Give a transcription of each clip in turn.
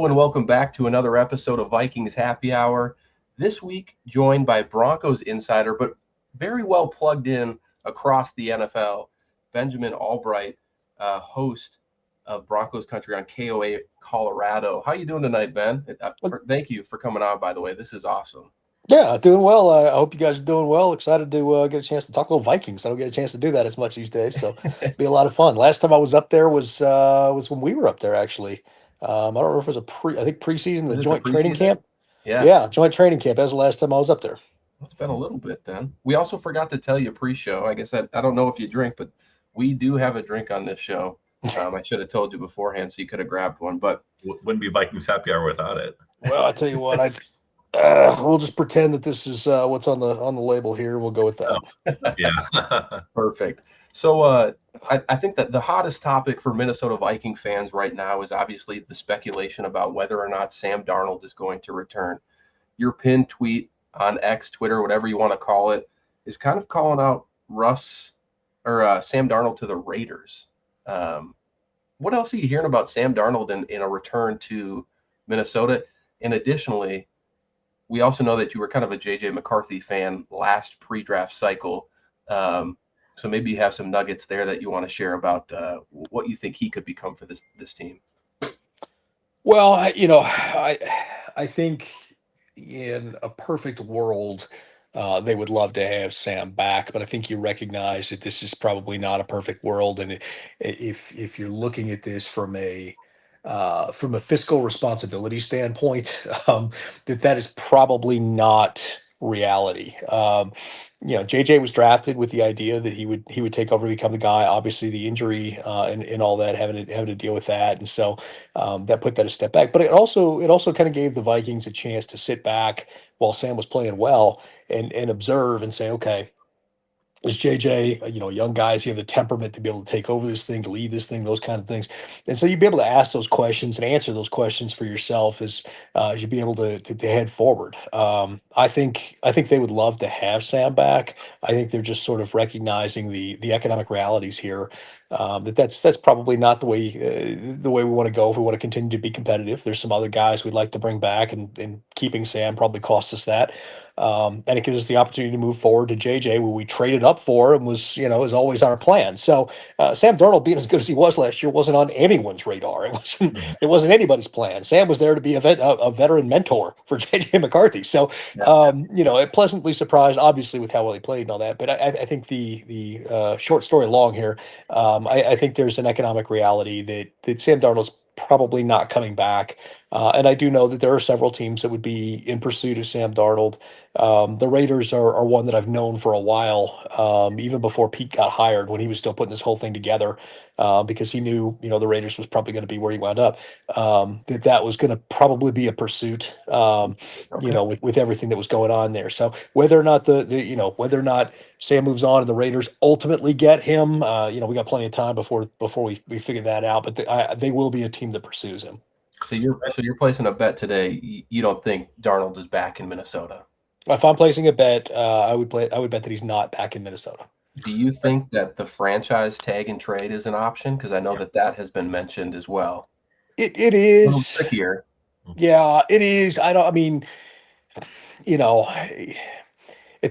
and welcome back to another episode of Vikings Happy Hour. This week, joined by Broncos insider, but very well plugged in across the NFL, Benjamin Allbright, host of Broncos Country on KOA Colorado. How you doing tonight, Ben? Thank you for coming on, by the way. This is awesome. Yeah, doing well. I hope you guys are doing well. Excited to get a chance to talk a little Vikings. I don't get a chance to do that as much these days, so it'll be a lot of fun. Last time I was up there was when we were up there, actually. I don't remember if it was I think preseason, Was the it joint training preseason? camp. Yeah. Yeah, joint training camp. That was the last time I was up there. It's been a little bit then. We also forgot to tell you pre-show. I guess I don't know if you drink, but we do have a drink on this show. I should have told you beforehand so you could have grabbed one, but wouldn't be Vikings Happy Hour without it. Well, I tell you what, we'll just pretend that this is what's on the label here. We'll go with that. Oh, yeah. Perfect. So I think that the hottest topic for Minnesota Viking fans right now is obviously the speculation about whether or not Sam Darnold is going to return. Your pinned tweet on X, Twitter, whatever you want to call it, is kind of calling out Sam Darnold to the Raiders. What else are you hearing about Sam Darnold in a return to Minnesota? And additionally, we also know that you were kind of a J.J. McCarthy fan last pre-draft cycle. So maybe you have some nuggets there that you want to share about what you think he could become for this team. Well, I think in a perfect world, they would love to have Sam back, but I think you recognize that this is probably not a perfect world. And if you're looking at this from a fiscal responsibility standpoint, that is probably not reality. JJ was drafted with the idea that he would take over and become the guy. Obviously, the injury and all that, having to deal with that, and so that put that a step back. But it also kind of gave the Vikings a chance to sit back while Sam was playing well and observe and say, okay, is JJ, young guys, you have the temperament to be able to take over this thing, to lead this thing, those kind of things. And so you'd be able to ask those questions and answer those questions for yourself as you'd be able to head forward. I think they would love to have Sam back. I think they're just sort of recognizing the economic realities here. That's probably not the way we want to go if we want to continue to be competitive. There's some other guys we'd like to bring back, and keeping Sam probably costs us that. And it gives us the opportunity to move forward to JJ, where we traded up for and was always our plan. So Sam Darnold being as good as he was last year wasn't on anyone's radar. It wasn't anybody's plan. Sam was there to be a veteran mentor for JJ McCarthy. So pleasantly surprised, obviously, with how well he played and all that. But I think the short story long here, I think there's an economic reality that Sam Darnold's probably not coming back. And I do know that there are several teams that would be in pursuit of Sam Darnold. The Raiders are one that I've known for a while, even before Pete got hired, when he was still putting this whole thing together, because he knew, the Raiders was probably going to be where he wound up, that was going to probably be a pursuit, with everything that was going on there. So whether or not whether or not Sam moves on and the Raiders ultimately get him, we got plenty of time before we figure that out, but they will be a team that pursues him. So you're placing a bet today. You don't think Darnold is back in Minnesota? If I'm placing a bet, I would bet that he's not back in Minnesota. Do you think that the franchise tag and trade is an option? Because I know that has been mentioned as well. It is a little trickier. Yeah, it is. At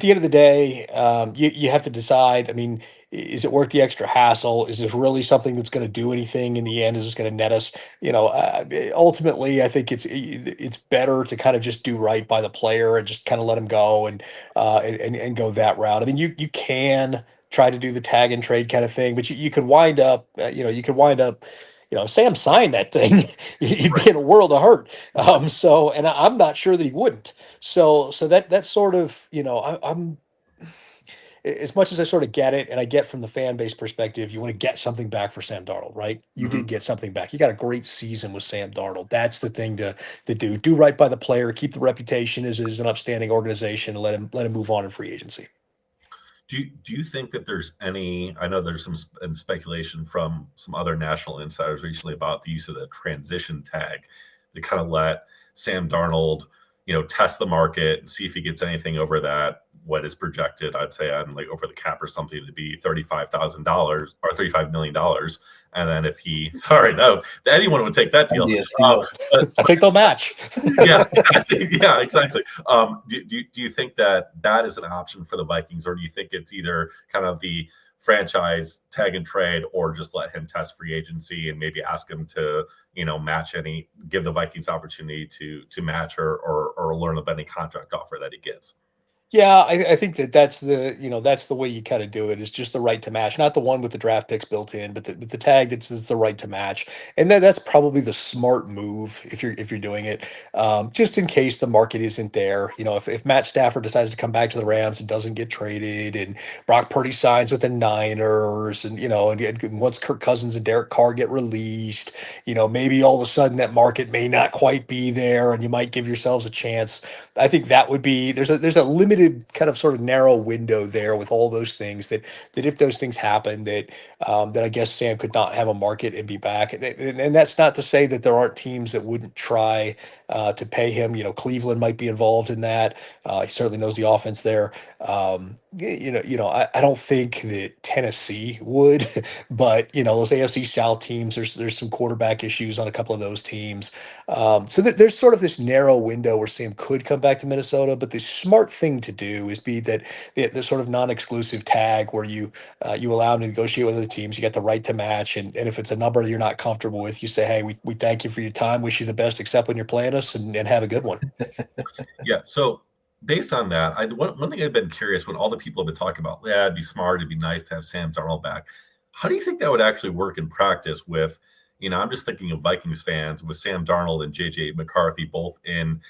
the end of the day, you have to decide. I mean, is it worth the extra hassle? Is this really something that's going to do anything in the end? Is this going to net us? Ultimately, I think it's better to kind of just do right by the player and just kind of let him go and go that route. I mean, you can try to do the tag and trade kind of thing, but you could wind up, Sam signed that thing, he'd be in a world of hurt. And I'm not sure that he wouldn't. So that's sort of, I'm as much as I sort of get it, and I get from the fan base perspective, you want to get something back for Sam Darnold, right? You did get something back. You got a great season with Sam Darnold. That's the thing to do. Do right by the player, keep the reputation as an upstanding organization, and let him move on in free agency. Do you think that there's any? I know there's some speculation from some other national insiders recently about the use of the transition tag to kind of let Sam Darnold, test the market and see if he gets anything over that what is projected, I'd say on like over the cap or something, to be $35,000 or $35 million. And then if he, sorry, no, anyone would take that deal. That'd be a steal. I think they'll match. Yeah, yeah, exactly. Do you think that is an option for the Vikings, or do you think it's either kind of the franchise tag and trade, or just let him test free agency and maybe ask him to, match give the Vikings opportunity to match or learn of any contract offer that he gets? Yeah, I think that's the way you kind of do it, is just the right to match, not the one with the draft picks built in, but the tag that's the right to match, and that's probably the smart move if you're doing it, just in case the market isn't there. If Matt Stafford decides to come back to the Rams and doesn't get traded, and Brock Purdy signs with the Niners, and once Kirk Cousins and Derek Carr get released, maybe all of a sudden that market may not quite be there, and you might give yourselves a chance. I think that would be there's a limited kind of sort of narrow window there with all those things that if those things happen, that I guess Sam could not have a market and be back. And that's not to say that there aren't teams that wouldn't try to pay him. Cleveland might be involved in that. He certainly knows the offense there. I don't think that Tennessee would, but those AFC South teams, there's some quarterback issues on a couple of those teams. So there's sort of this narrow window where Sam could come back to Minnesota, but the smart thing to do is be that the sort of non-exclusive tag where you allow him to negotiate with other teams. You got the right to match, and if it's a number that you're not comfortable with, you say, hey, we thank you for your time, wish you the best, except when you're playing us, and have a good one. Yeah. So based on that, one thing I've been curious, when all the people have been talking about, yeah, it'd be smart, it'd be nice to have Sam Darnold back. How do you think that would actually work in practice with, I'm just thinking of Vikings fans with Sam Darnold and JJ McCarthy both in,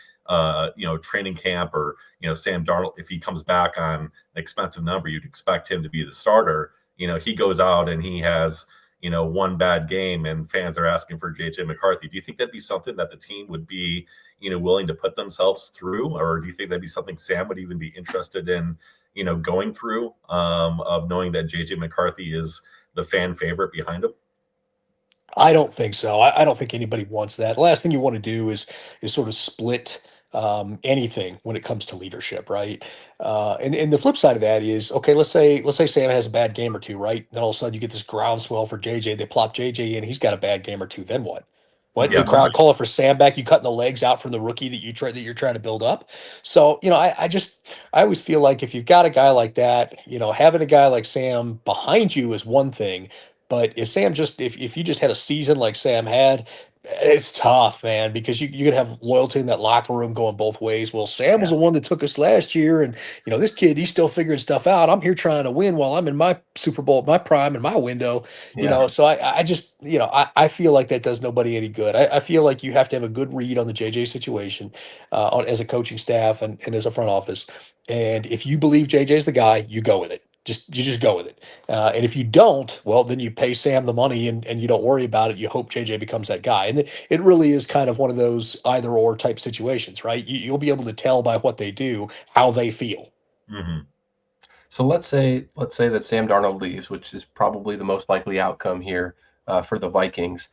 training camp, or, Sam Darnold, if he comes back on an expensive number, you'd expect him to be the starter. He goes out and he has, one bad game and fans are asking for JJ McCarthy. Do you think that'd be something that the team would be, willing to put themselves through? Or do you think that'd be something Sam would even be interested in, going through, of knowing that JJ McCarthy is the fan favorite behind him? I don't think so. I don't think anybody wants that. The last thing you want to do is sort of split anything when it comes to leadership, right? And the flip side of that is, okay, let's say Sam has a bad game or two, right? Then all of a sudden you get this groundswell for JJ. They plop JJ in, he's got a bad game or two. Then what? What, Yeah. the crowd calling for Sam back? You cutting the legs out from the rookie that you're trying to build up. So I always feel like if you've got a guy like that, having a guy like Sam behind you is one thing. But if you just had a season like Sam had, it's tough, man, because you could have loyalty in that locker room going both ways. Well, Sam was the one that took us last year, and this kid, he's still figuring stuff out. I'm here trying to win while I'm in my Super Bowl, my prime, and my window. So I feel like that does nobody any good. I feel like you have to have a good read on the JJ situation, as a coaching staff and as a front office. And if you believe JJ's the guy, you go with it. You just go with it. And if you don't, well, then you pay Sam the money and you don't worry about it. You hope JJ becomes that guy. And it really is kind of one of those either or type situations, right? You'll be able to tell by what they do how they feel. Mm-hmm. So let's say that Sam Darnold leaves, which is probably the most likely outcome here for the Vikings.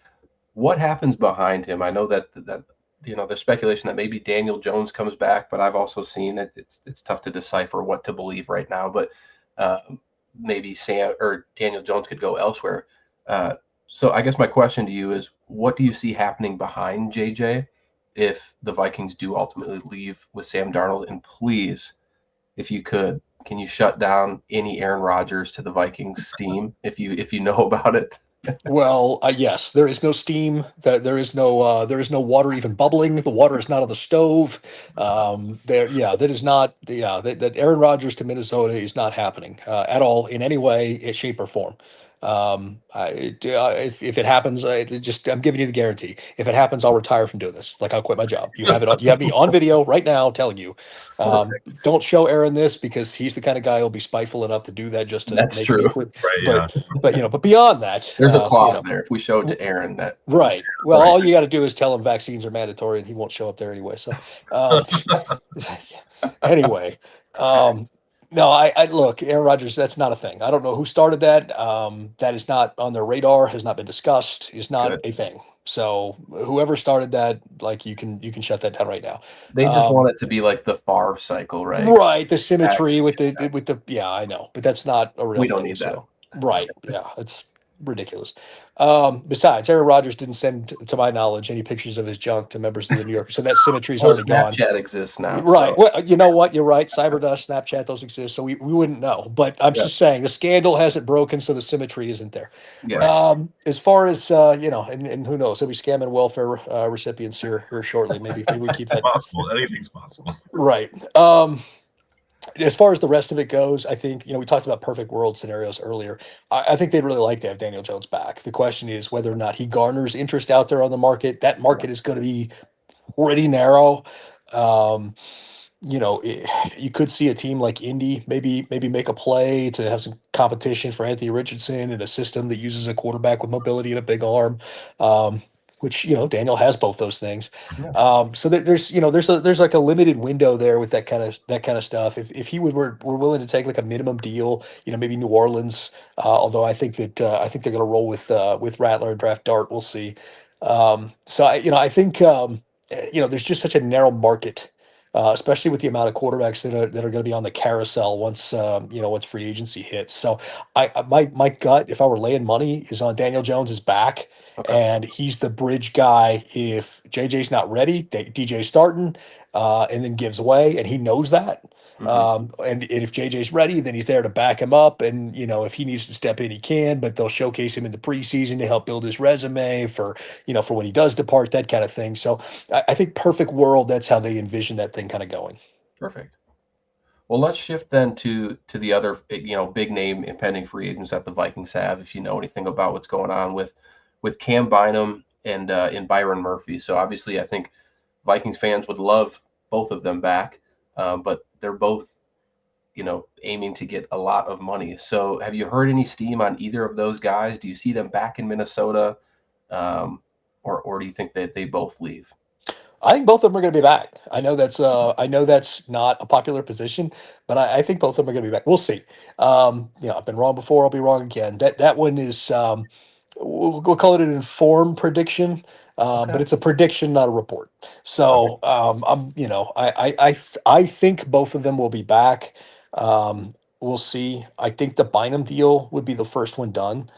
What happens behind him? I know that there's speculation that maybe Daniel Jones comes back, but I've also seen it's tough to decipher what to believe right now. But maybe Sam or Daniel Jones could go elsewhere. So I guess my question to you is, what do you see happening behind JJ if the Vikings do ultimately leave with Sam Darnold? And please, if you could, can you shut down any Aaron Rodgers to the Vikings steam if you know about it? Well, yes, there is no steam. There is no water even bubbling. The water is not on the stove. That is not. Yeah, that Aaron Rodgers to Minnesota is not happening at all in any way, shape, or form. If it happens, I'm giving you the guarantee. If it happens, I'll retire from doing this. Like, I'll quit my job. You have me on video right now telling you. Don't show Aaron this, because he's the kind of guy who'll be spiteful enough to do that just to That's make true. me quit. Right. But beyond that, There's a clause there. If we show it to Aaron, that right. Well, Right. all you got to do is tell him vaccines are mandatory, and he won't show up there anyway. So, anyway, No, I look, Aaron Rodgers, that's not a thing. I don't know who started that. That is not on their radar, has not been discussed, is not Good. a thing. So whoever started that, like you can shut that down right now. They just Um, want it to be like the Favre cycle, right? right, the Back- symmetry with the yeah, I know, but that's not a real We don't thing. need that. So right, yeah, it's ridiculous. Besides, Aaron Rodgers didn't send, to my knowledge, any pictures of his junk to members of the New York, so that symmetry's Well, already gone. Snapchat exists now, Right. so Well, you know what? You're right. Cyberdust, Snapchat, those exist, so we wouldn't know. But I'm yeah, just saying the scandal hasn't broken, so the symmetry isn't there. yes. As far as and who knows? He'll be scamming welfare recipients here shortly. Maybe we keep It's that possible. Anything's possible. right. As far as the rest of it goes, I think, we talked about perfect world scenarios earlier. I think they'd really like to have Daniel Jones back. The question is whether or not he garners interest out there on the market. That Yeah. market is going to be pretty narrow. Um, you could see a team like Indy maybe make a play to have some competition for Anthony Richardson in a system that uses a quarterback with mobility and a big arm, which Daniel has both those things. Yeah. So there's like a limited window there with that kind of stuff. If he were willing to take like a minimum deal, maybe New Orleans. Although I think they're going to roll with Rattler and draft Dart. We'll see. So I think there's just such a narrow market, especially with the amount of quarterbacks that are going to be on the carousel once free agency hits. So my gut, if I were laying money, is on Daniel Jones is back, Okay. and he's the bridge guy. If JJ's not ready, DJ's starting, and then gives away, and he knows that. Hmm. And if JJ's ready, then he's there to back him up. And if he needs to step in, he can. But they'll showcase him in the preseason to help build his resume for when he does depart, that kind of thing. So I think perfect world, that's how they envision that thing kind of going. Perfect. Well, let's shift then to the other, big name impending free agents that the Vikings have. If you know anything about what's going on with Cam Bynum and Byron Murphy, so obviously I think Vikings fans would love both of them back, but they're both, aiming to get a lot of money. So, have you heard any steam on either of those guys? Do you see them back in Minnesota, um, or do you think that they both leave? I think both of them are going to be back. I know that's not a popular position, but I think both of them are going to be back. We'll see. I've been wrong before. I'll be wrong again. That one is we'll call it an informed prediction, but Okay. it's a prediction, not a report. Okay. So I think both of them will be back. We'll see. I think the Bynum deal would be the first one done.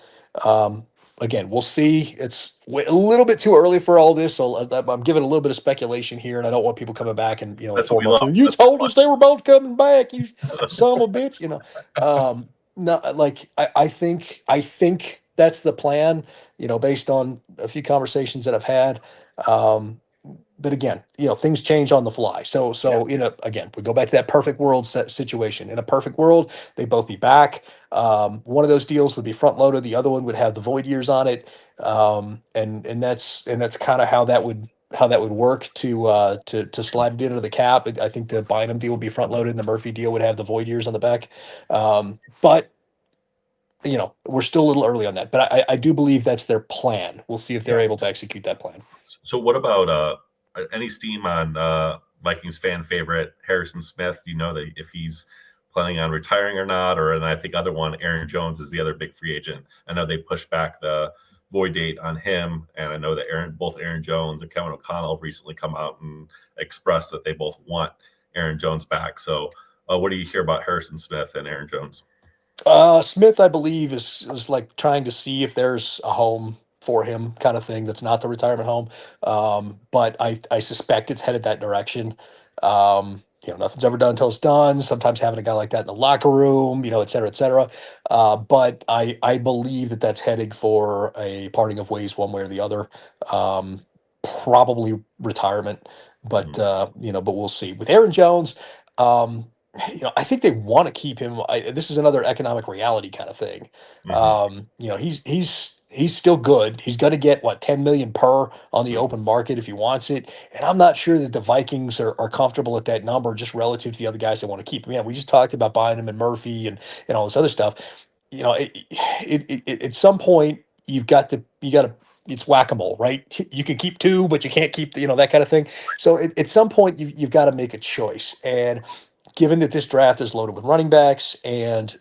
Um, Again, we'll see. It's a little bit too early for all this, so I'm giving a little bit of speculation here, and I don't want people coming back and in That's what four we months. love. You That's what told us they were both coming back, you son of a bitch. No, like I think that's the plan. Based on a few conversations that I've had. Um, but again, things change on the fly. So Yeah. again, we go back to that perfect world situation. In a perfect world, they both be back. One of those deals would be front loaded. The other one would have the void years on it. And that's kind of how that would work to slide it into the cap. I think the Bynum deal would be front loaded, and the Murphy deal would have the void years on the back. But we're still a little early on that. But I do believe that's their plan. We'll see if they're Yeah. able to execute that plan. So what about any steam on Vikings fan favorite Harrison Smith? Do you know that if he's planning on retiring or not? And I think other one, Aaron Jones is the other big free agent. I know they pushed back the void date on him, and I know that both Aaron Jones and Kevin O'Connell have recently come out and expressed that they both want Aaron Jones back. So what do you hear about Harrison Smith and Aaron Jones? Smith, I believe, is like trying to see if there's a home for him, kind of thing. That's not the retirement home, but I suspect it's headed that direction. Nothing's ever done until it's done. Sometimes having a guy like that in the locker room, et cetera, et cetera. But I believe that that's heading for a parting of ways, one way or the other. Um, Probably retirement, but Mhm. but we'll see. With Aaron Jones. Um, I think they want to keep him. This is another economic reality kind of thing. Mhm. He's still good. He's going to get what 10 million per on the Mhm. open market if he wants it, and I'm not sure that the Vikings are comfortable at that number just relative to the other guys they want to keep. Man, we just talked about Bynum and Murphy and all this other stuff. At some point you got to it's whack-a-mole, right? You can keep two, but you can't keep that kind of thing. So at some point you've got to make a choice, and given that this draft is loaded with running backs and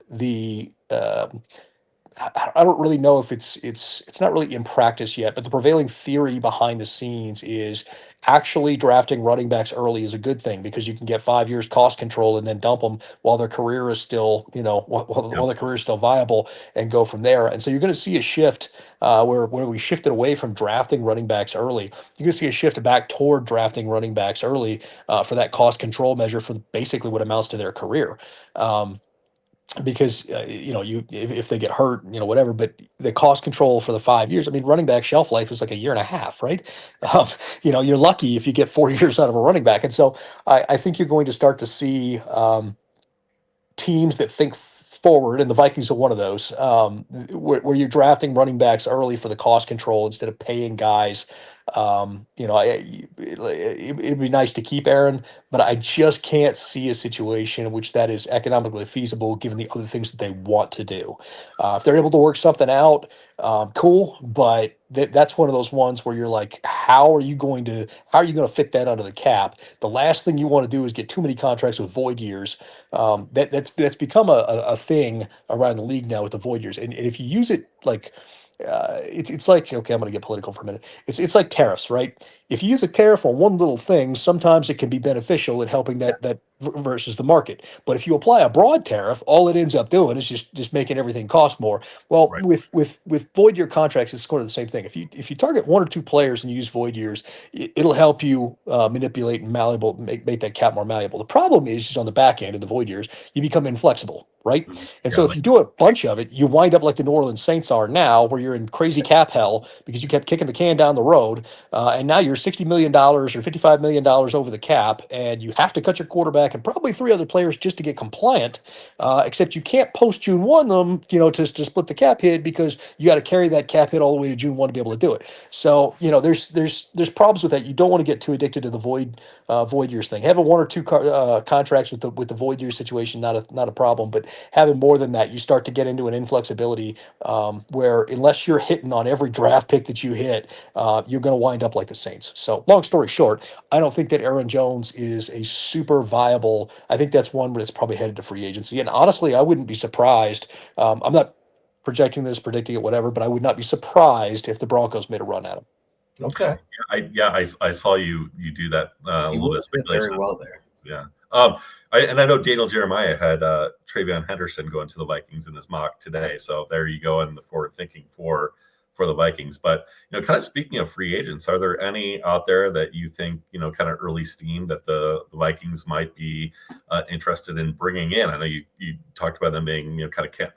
I don't really know if it's not really in practice yet, but the prevailing theory behind the scenes is actually drafting running backs early is a good thing because you can get 5 years cost control and then dump them while their career is still, Yeah. while their career is still viable and go from there. And so you're going to see a shift where we shifted away from drafting running backs early. You're going to see a shift back toward drafting running backs early for that cost control measure for basically what amounts to their career. Because you if they get hurt, whatever, but the cost control for the 5 years, I mean, running back shelf life is like a year and a half, right? um, you're lucky if you get 4 years out of a running back. And so I think you're going to start to see teams that think forward, and the Vikings are one of those, where you're drafting running backs early for the cost control instead of paying guys. It'd be nice to keep Aaron, but I just can't see a situation in which that is economically feasible given the other things that they want to do. If they're able to work something out, cool, but that's one of those ones where you're like, how are you going to fit that under the cap? The last thing you want to do is get too many contracts with void years. That's become a thing around the league now with the void years, and if you use it like it's like, okay, I'm going to get political for a minute. It's like tariffs, right? If you use a tariff on one little thing, sometimes it can be beneficial in helping that versus the market. But if you apply a broad tariff, all it ends up doing is just making everything cost more. Well, Right. with void year contracts, it's sort of the same thing. If you target one or two players and you use void years, it'll help you manipulate and malleable, make that cap more malleable. The problem is just on the back end of the void years, you become inflexible, right? Mhm. And Yeah, so if like you do a bunch of it, you wind up like the New Orleans Saints are now, where you're in crazy cap hell because you kept kicking the can down the road, and now you're $60 million or $55 million over the cap, and you have to cut your quarterback and probably three other players just to get compliant. Except you can't post June 1 them, to split the cap hit because you got to carry that cap hit all the way to June 1 to be able to do it. So there's problems with that. You don't want to get too addicted to the void years thing. Having one or two contracts with the void year situation, not a problem, but having more than that, you start to get into an inflexibility where unless you're hitting on every draft pick that you hit, you're going to wind up like the Saints. So long story short, I don't think that Aaron Jones is a super viable. I think that's one where it's probably headed to free agency. And honestly, I wouldn't be surprised. I'm not projecting this, predicting it, whatever, but I would not be surprised if the Broncos made a run at him. Okay. I saw you do that a He little will bit of fit very speculation. well there. Yeah. I know Daniel Jeremiah had Travion Henderson going to the Vikings in his mock today. So there you go in the forward thinking for the Vikings. But kind of speaking of free agents, are there any out there that you think kind of early steam that the Vikings might be interested in bringing in? I know you talked about them being kind of cap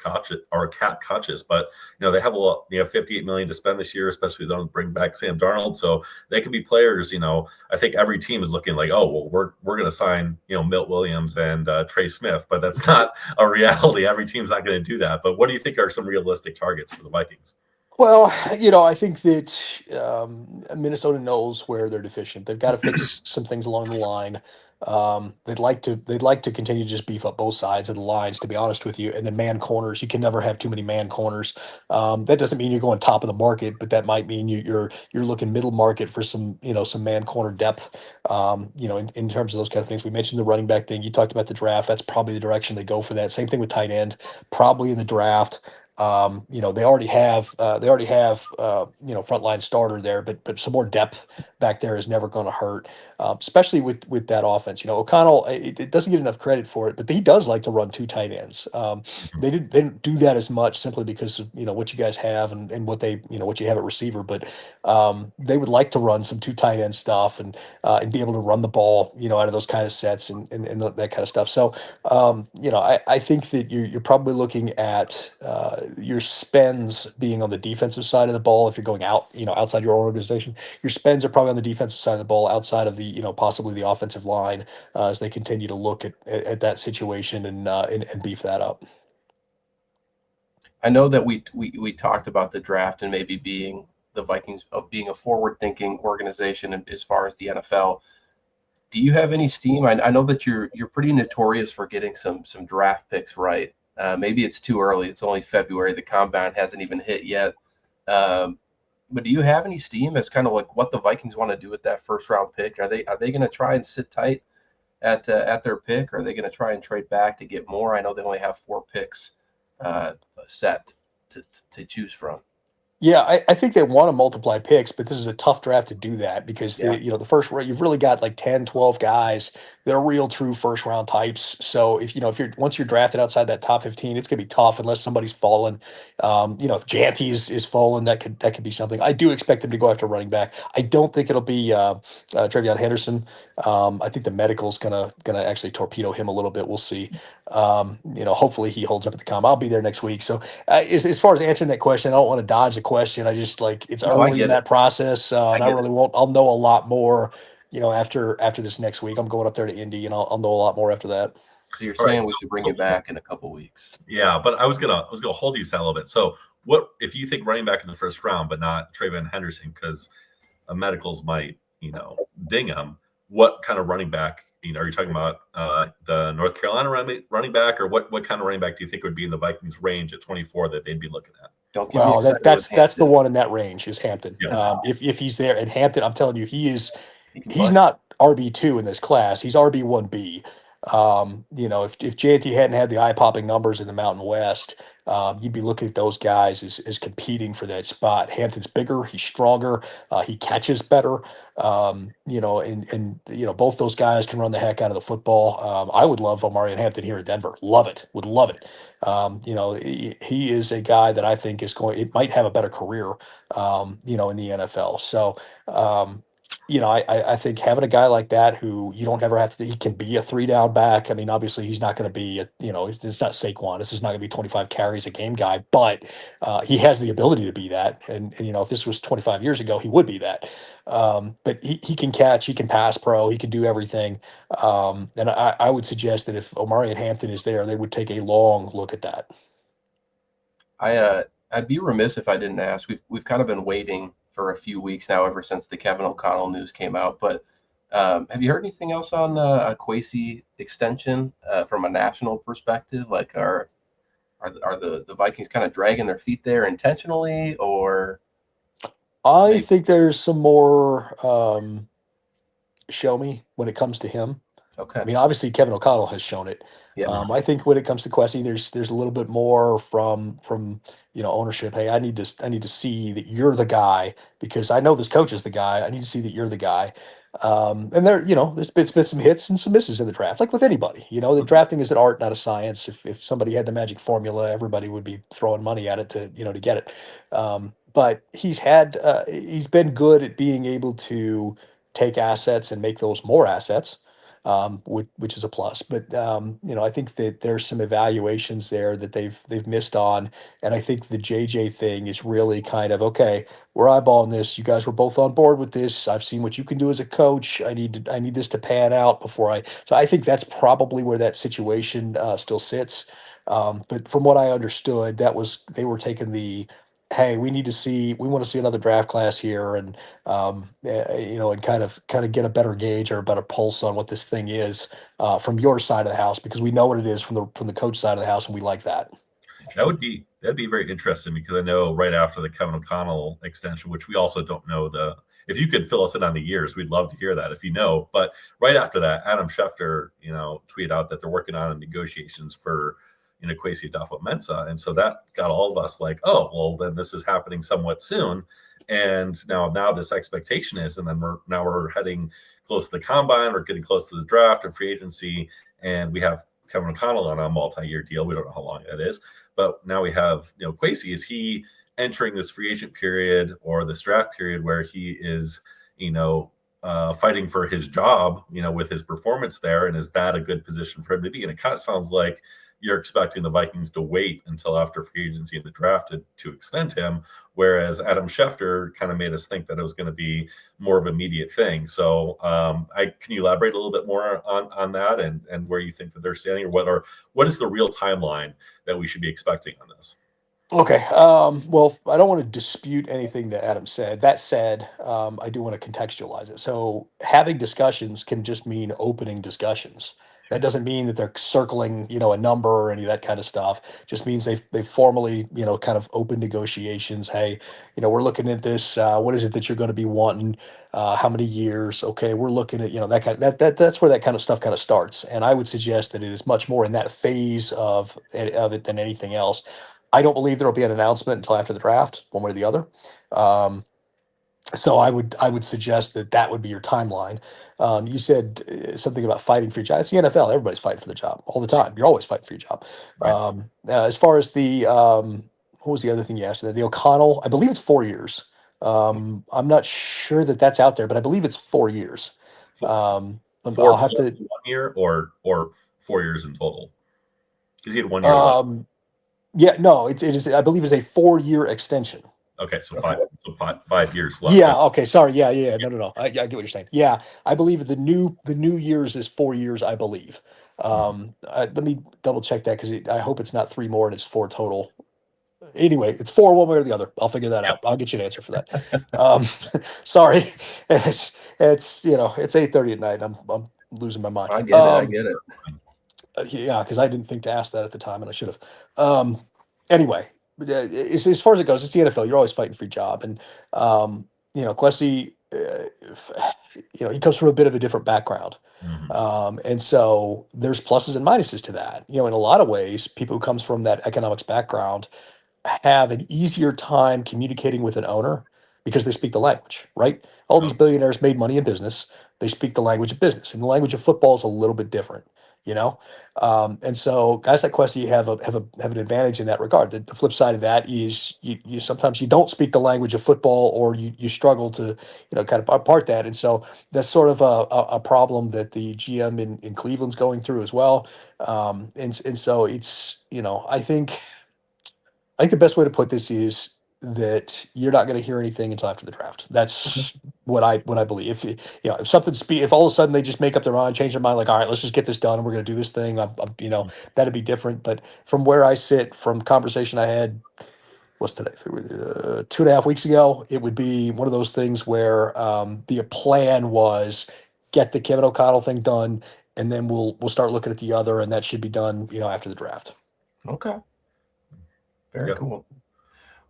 conscious, but they have a lot, 58 million to spend this year, especially if they don't bring back Sam Darnold. So they could be players. I think every team is looking like, oh well, we're going to sign Milt Williams and Trey Smith, but that's not a reality. Every team's not going to do that. But what do you think are some realistic targets for the Vikings? Well, I think that Minnesota knows where they're deficient. They've got to fix some things along the line. They'd like to continue to just beef up both sides of the lines, to be honest with you. And then man corners, you can never have too many man corners. That doesn't mean you're going top of the market, but that might mean you're looking middle market for some man corner depth. In terms of those kind of things. We mentioned the running back thing. You talked about the draft. That's probably the direction they go for that. Same thing with tight end, probably in the draft. They already have frontline starter there, but some more depth back there is never going to hurt, especially with that offense. O'Connell, it doesn't get enough credit for it, but he does like to run two tight ends. They didn't do that as much simply because of what you guys have and what what you have at receiver, but they would like to run some two tight end stuff and be able to run the ball out of those kind of sets and that kind of stuff. So I think that you're probably looking at your spends being on the defensive side of the ball if you're going outside your organization. Your spends are probably on the defensive side of the ball, outside of the possibly the offensive line, as they continue to look at that situation and beef that up. I know that we talked about the draft and maybe being the Vikings of being a forward-thinking organization as far as the NFL. Do you have any steam? I know that you're pretty notorious for getting some draft picks right. Maybe it's too early. It's only February. The combine hasn't even hit yet. But do you have any steam as kind of like what the Vikings want to do with that first round pick? Are they going to try and sit tight at their pick? Or are they going to try and trade back to get more? I know they only have 4 picks uh, set to choose from. Yeah, I think they want to multiply picks, but this is a tough draft to do that because Yeah. the first round, you've really got like 10, 12 guys. They're real true first round types. So if you're once you're drafted outside that top 15, it's gonna be tough unless somebody's fallen. If Janty is fallen, that could be something. I do expect them to go after running back. I don't think it'll be Trevion Henderson. I think the medical's gonna actually torpedo him a little bit. We'll see. Hopefully he holds up at the com. I'll be there next week. So as far as answering that question, I don't want to dodge the question. I just like it's No, I early in get it. that process, I and I get it. really won't. I'll know a lot more, after this next week. I'm going up there to Indy, and I'll know a lot more after that. So you're All right. saying we should bring you back in a couple weeks? Yeah, but I was gonna hold you to that a little bit. So what if you think running back in the first round, but not Trayvon Henderson because medicals might ding him? What kind of running back? Are you talking about the North Carolina running back, or what kind of running back do you think would be in the Vikings range at 24 that they'd be looking at? Don't get me Well, excited with that's the Hampton. one in that range is Hampton. Yeah. If he's there, and Hampton, I'm telling you, He can he's play. not RB2 in this class. He's RB1B. If JT hadn't had the eye popping numbers in the Mountain West, you'd be looking at those guys as competing for that spot. Hampton's bigger, he's stronger, he catches better. Both those guys can run the heck out of the football. I would love Omari and Hampton here in Denver. Love it. Would love it. He is a guy that I think it might have a better career, in the NFL. So, I think having a guy like that who you don't ever have to, he can be a 3 down back. I mean, obviously he's not going to be, it's not Saquon. This is not going to be 25 carries a game guy, but he has the ability to be that. And if this was 25 years ago, he would be that. But he can catch, he can pass pro, he can do everything. And I would suggest that if Omari and Hampton is there, they would take a long look at that. I'd be remiss if I didn't ask. We've kind of been waiting for a few weeks now, ever since the Kevin O'Connell news came out. But have you heard anything else on a Kwesi extension from a national perspective? Like, are the Vikings kind of dragging their feet there intentionally, or I maybe? think there's some more show me when it comes to him. I Okay. mean, obviously Kevin O'Connell has shown it. Yes. I think when it comes to Kwesi, there's a little bit more from ownership. Hey, I need to see that you're the guy because I know this coach is the guy. I need to see that you're the guy. And there's been some hits and some misses in the draft, like with anybody. The Mhm. drafting is an art, not a science. If somebody had the magic formula, everybody would be throwing money at it to get it. But he's been good at being able to take assets and make those more assets, which is a plus. But I think that there's some evaluations there that they've missed on, and I think the JJ thing is really kind of okay. We're eyeballing this. You guys were both on board with this. I've seen what you can do as a coach. I need this to pan out before I. So I think that's probably where that situation still sits. But from what I understood, they were taking the, hey, we want to see another draft class here, and kind of get a better gauge or a better pulse on what this thing is from your side of the house because we know what it is from the coach side of the house, and we like that. That'd be very interesting because I know right after the Kevin O'Connell extension, which we also don't know if you could fill us in on the years, we'd love to hear that if you know. But right after that, Adam Schefter, tweeted out that they're working on negotiations for Kwesi Adofo-Mensah, and so that got all of us like, oh, well, then this is happening somewhat soon. And now this expectation is, and then we're heading close to the combine, we're getting close to the draft and free agency, and we have Kevin O'Connell on a multi-year deal. We don't know how long that is. But now we have, Kwesi. Is he entering this free agent period or this draft period where he is, fighting for his job, with his performance there? And is that a good position for him to be? And it kind of sounds like you're expecting the Vikings to wait until after free agency and the draft to extend him, whereas Adam Schefter kind of made us think that it was going to be more of an immediate thing. So, can you elaborate a little bit more on that and where you think that they're standing, or what is the real timeline that we should be expecting on this? Okay. Well, I don't want to dispute anything that Adam said. That said, I do want to contextualize it. So having discussions can just mean opening discussions. That Sure. doesn't mean that they're circling, a number or any of that kind of stuff. Just means they formally, kind of open negotiations. Hey, we're looking at this. What is it that you're going to be wanting? how many years. Okay, we're looking at that's where that kind of stuff kind of starts. And I would suggest that it is much more in that phase of it than anything else. I don't believe there will be an announcement until after the draft, one way or the other. Um, so I would suggest that that would be your timeline. You said something about fighting for your job. It's the NFL. Everybody's fighting for the job all the time. You're always fighting for your job. Right. As far as the what was the other thing you asked? The O'Connell, I believe it's 4 years. I'm not sure that that's out there, but I believe it's 4 years. Four, I'll have plus to. 1 year or 4 years in total? Because he had 1 year left. Yeah, no, it is. I believe it's a 4-year extension. Okay, so 5 years left. Yeah. Okay. Sorry. Yeah. No. I get what you're saying. Yeah, I believe the new years is 4 years. I believe. Let me double check that because I hope it's not 3 more and it's 4 total. Anyway, it's 4 one way or the other. I'll figure that out. I'll get you an answer for that. Sorry, it's it's 8:30 at night. I'm losing my mind. I get it. I get it. Yeah, because I didn't think to ask that at the time, and I should have. Anyway, as far as it goes, it's the NFL. You're always fighting for your job, and Kwesi, he comes from a bit of a different background, and so there's pluses and minuses to that. In a lot of ways, people who comes from that economics background have an easier time communicating with an owner because they speak the language, right? All these billionaires made money in business. They speak the language of business, and the language of football is a little bit different. And so guys like Kwesi have an advantage in that regard. The flip side of that is you sometimes you don't speak the language of football, or you struggle to kind of part that, and so that's sort of a problem that the GM in Cleveland's going through as well. And so it's I think the best way to put this is that you're not going to hear anything until after the draft. That's what I believe. If all of a sudden they just make up their mind, change their mind, like, all right, let's just get this done, and we're going to do this thing, that'd be different. But from where I sit, from conversation I had, what's today? 2.5 weeks ago, it would be one of those things where the plan was get the Kevin O'Connell thing done, and then we'll start looking at the other, and that should be done, after the draft. Okay. Very cool.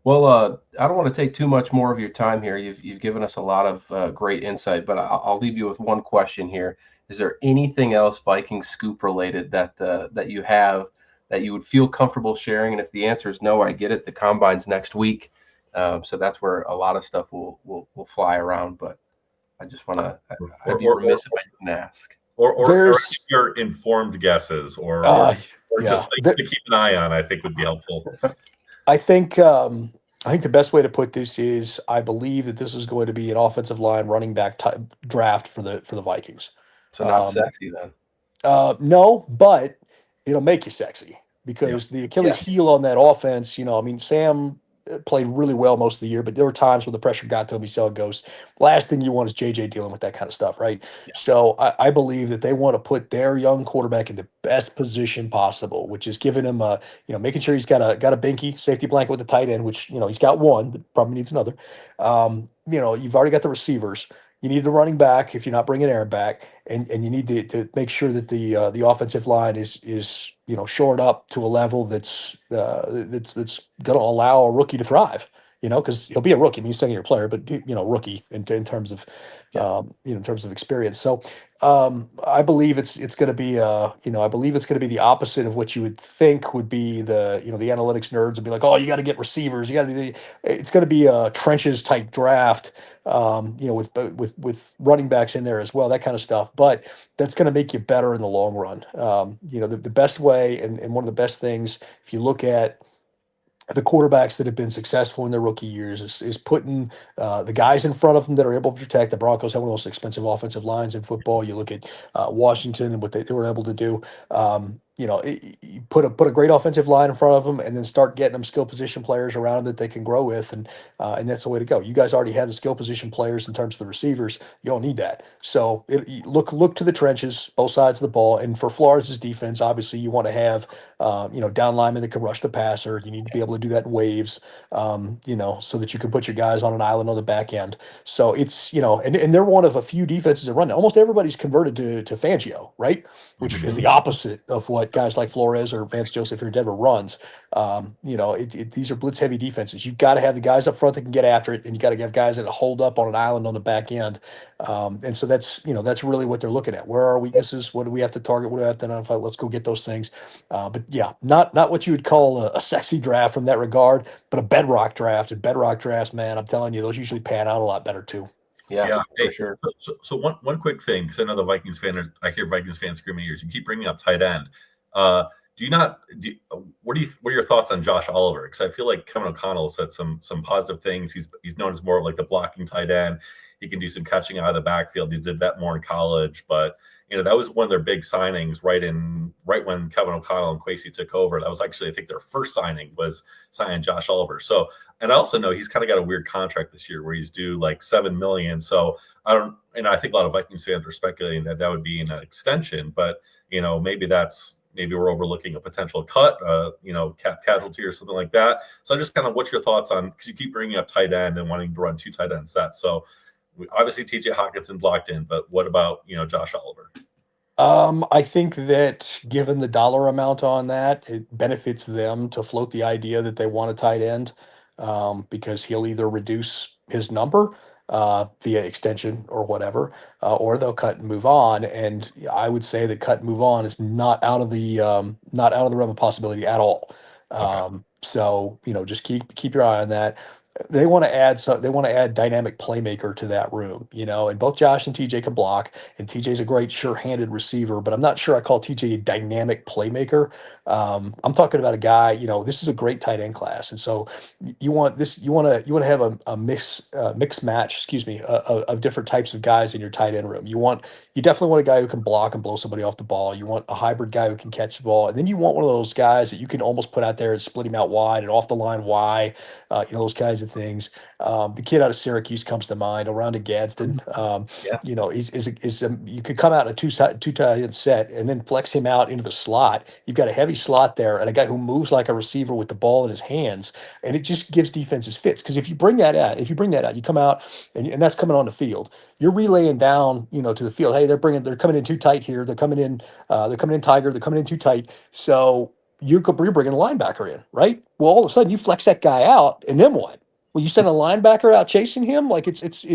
Well, I don't want to take too much more of your time here. You've given us a lot of great insight, but I'll leave you with one question here. Is there anything else Vikings scoop related that you have that you would feel comfortable sharing? And if the answer is no, I get it. The combine's next week, so that's where a lot of stuff will fly around. But I just want to. I'd be remiss if I didn't ask. Or your informed guesses, or just things to keep an eye on, I think would be helpful. I think the best way to put this is I believe that this is going to be an offensive line running back type draft for the Vikings. So not sexy then. No, but it'll make you sexy because the Achilles heel on that offense, Sam played really well most of the year, but there were times when the pressure got to him. He saw it goes. Last thing you want is JJ dealing with that kind of stuff, right? Yeah. So I believe that they want to put their young quarterback in the best position possible, which is giving him making sure he's got a binky safety blanket with the tight end, which he's got one, but probably needs another. You've already got the receivers. You need the running back if you're not bringing Aaron back, and you need to make sure that the offensive line is shored up to a level that's going to allow a rookie to thrive. Because he'll be a rookie. I mean, he's second-year player, but rookie in terms of in terms of experience. So I believe it's going to be I believe it's going to be the opposite of what you would think would be the the analytics nerds would be like, oh, you got to get receivers, you got to it's going to be a trenches type draft, with running backs in there as well, that kind of stuff. But that's going to make you better in the long run. The best way and one of the best things, if you look at the quarterbacks that have been successful in their rookie years, is putting the guys in front of them that are able to protect. The Broncos have one of the most expensive offensive lines in football. You look at Washington and what they were able to do. You put a great offensive line in front of them, and then start getting them skill position players around that they can grow with, and that's the way to go. You guys already have the skill position players in terms of the receivers. You don't need that. So look to the trenches, both sides of the ball. And for Flores' defense, obviously you want to have down linemen that can rush the passer. You need to be able to do that in waves, so that you can put your guys on an island on the back end. So it's and they're one of a few defenses that run. Almost everybody's converted to Fangio, right? Which is the opposite of what that guys like Flores or Vance Joseph here in Denver runs. These are blitz heavy defenses. You've got to have the guys up front that can get after it, and you got to have guys that hold up on an island on the back end. And so that's really what they're looking at. Where are our weaknesses? What do we have to target? What do we have to identify? Let's go get those things. But yeah, not what you would call a sexy draft from that regard, but a bedrock draft. And bedrock drafts, man, I'm telling you, those usually pan out a lot better too. Yeah, Hey, for sure. so one quick thing, because I know the Vikings fan, I hear Vikings fans screaming ears. You keep bringing up tight end. What are your thoughts on Josh Oliver? Because I feel like Kevin O'Connell said some positive things. He's known as more of like the blocking tight end. He can do some catching out of the backfield. He did that more in college, but that was one of their big signings right when Kevin O'Connell and Kwesi took over. That was actually, I think, their first signing was signing Josh Oliver. So, and I also know he's kind of got a weird contract this year where he's due like $7 million. So I think a lot of Vikings fans were speculating that would be an extension, but maybe we're overlooking a potential cut, cap casualty or something like that. So just kind of, what's your thoughts on, because you keep bringing up tight end and wanting to run 2 tight end sets. So obviously TJ Hawkinson blocked in, but what about, Josh Oliver? I think that given the dollar amount on that, it benefits them to float the idea that they want a tight end, because he'll either reduce his number via extension or whatever, or they'll cut and move on. And I would say that cut and move on is not out of the realm of possibility at all. Okay. So just keep your eye on that. They want to add dynamic playmaker to that room, and both Josh and TJ can block, and TJ's a great sure-handed receiver, but I'm not sure I call TJ a dynamic playmaker. I'm talking about a guy, this is a great tight end class. And so you want to have a mixed match, of different types of guys in your tight end room. You definitely want a guy who can block and blow somebody off the ball. You want a hybrid guy who can catch the ball. And then you want one of those guys that you can almost put out there and split him out wide and off the line wide, those kinds of things. The kid out of Syracuse comes to mind, Orlando Gadsden. Yeah. You could come out in a two tight end set and then flex him out into the slot. You've got a heavy slot there and a guy who moves like a receiver with the ball in his hands, and it just gives defenses fits. Because if you bring that out, you come out and that's coming on the field. You're relaying down, to the field. Hey, they're coming in too tight here. They're coming in tiger. They're coming in too tight. So you're bringing a linebacker in, right? Well, all of a sudden you flex that guy out, and then what? Well, you send a linebacker out chasing him, like it's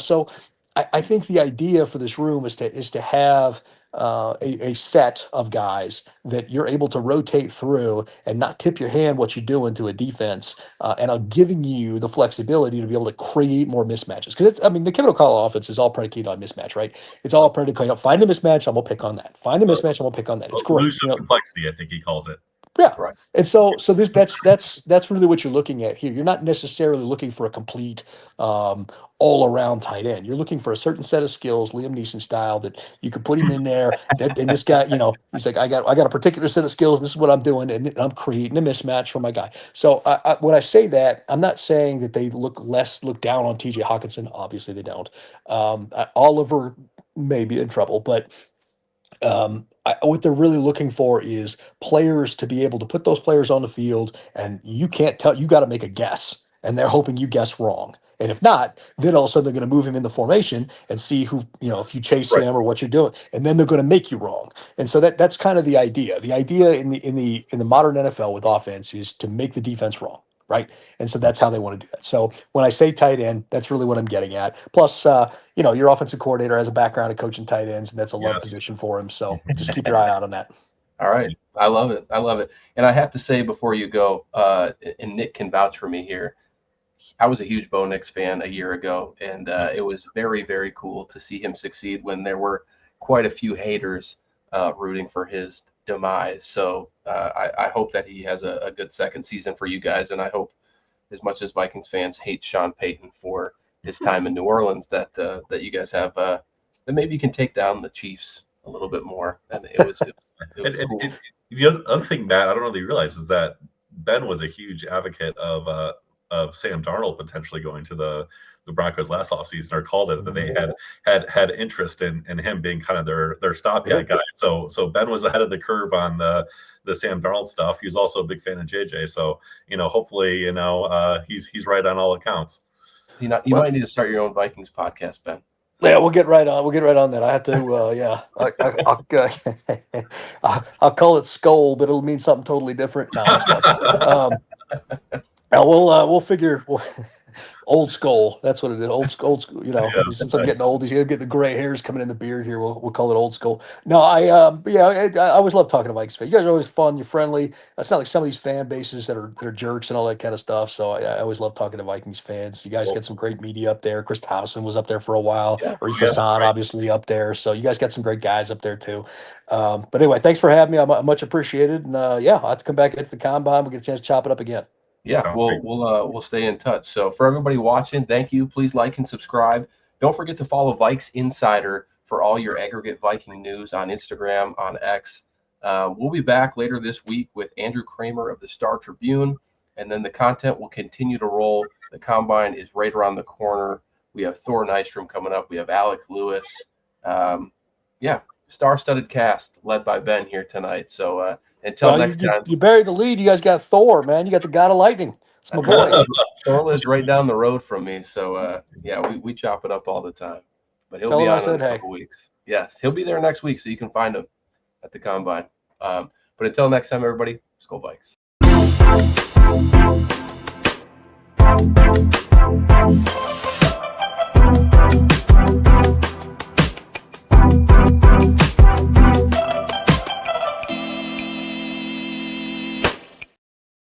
So I think the idea for this room is to have a set of guys that you're able to rotate through and not tip your hand what you're doing to a defense, and are giving you the flexibility to be able to create more mismatches. Because the Kevin O'Connell offense is all predicated on mismatch, right? It's all predicated on find the mismatch, I'm gonna pick on that. Find the mismatch, I'm gonna pick on that. It's great. Illusion of complexity, I think he calls it. Yeah. Right. And so that's really what you're looking at here. You're not necessarily looking for a complete all around tight end. You're looking for a certain set of skills, Liam Neeson style, that you could put him in there. And this guy, he's like, I got a particular set of skills. This is what I'm doing, and I'm creating a mismatch for my guy. So when I say that, I'm not saying that they look down on TJ Hawkinson. Obviously, they don't. Oliver may be in trouble, but what they're really looking for is players to be able to put those players on the field, and you can't tell. You got to make a guess, and they're hoping you guess wrong. And if not, then all of a sudden they're going to move him in the formation and see who, if you chase Right. him or what you're doing, and then they're going to make you wrong. And so that's kind of the idea. The idea in the modern NFL with offense is to make the defense wrong, right? And so that's how they want to do that. So when I say tight end, that's really what I'm getting at. Plus, your offensive coordinator has a background in coaching tight ends, and that's a love Yes. position for him. So just keep your eye out on that. All right. I love it. And I have to say before you go, and Nick can vouch for me here, I was a huge Bo Nix fan a year ago, and it was very, very cool to see him succeed when there were quite a few haters rooting for his demise. So I hope that he has a good second season for you guys, and I hope, as much as Vikings fans hate Sean Payton for his time in New Orleans, that you guys have that maybe you can take down the Chiefs a little bit more. And it was cool. And the other thing, Matt, I don't know that you realize, is that Ben was a huge advocate of Sam Darnold potentially going to the Broncos last offseason, or called it that they had interest in him being kind of their stopgap guy. So Ben was ahead of the curve on the Sam Darnold stuff. He was also a big fan of JJ. So hopefully he's right on all accounts. You might need to start your own Vikings podcast, Ben. Yeah, we'll get right on. We'll get right on that. I have to. Yeah, I'll call it Skol, but it'll mean something totally different. No, I'm just playing. Now we'll figure. Old Skol. That's what it is. Old school. Yeah, Since I'm getting nice. old, he's gonna get the gray hairs coming in the beard here. We'll call it Old Skol. No, but yeah, I always love talking to Vikings fans. You guys are always fun. You're friendly. It's not like some of these fan bases that are jerks and all that kind of stuff. So I always love talking to Vikings fans. You guys Well, got some great media up there. Chris Thomason was up there for a while. Yeah. Reef yeah, that's Hassan, right. obviously up there. So you guys got some great guys up there too. But anyway, thanks for having me. I'm much appreciated. And yeah, I'll have to come back into the combine. We'll get a chance to chop it up again. Yeah, Sounds we'll great. we'll stay in touch. So for everybody watching, thank you. Please like and subscribe. Don't forget to follow Vikes Insider for all your aggregate Viking news on Instagram, on X. We'll be back later this week with Andrew Kramer of the Star Tribune, and then the content will continue to roll. The combine is right around the corner. We have Thor Nystrom coming up. We have Alec Lewis. Yeah, star-studded cast led by Ben here tonight. So until Well, next time. you buried the lead. You guys got Thor, man. You got the God of Lightning. It's my boy. Thor lives right down the road from me, so yeah, we chop it up all the time. But he'll Tell be him I on in said a hey. couple weeks. Yes, he'll be there next week, so you can find him at the combine. But until next time, everybody, Skol Vikes.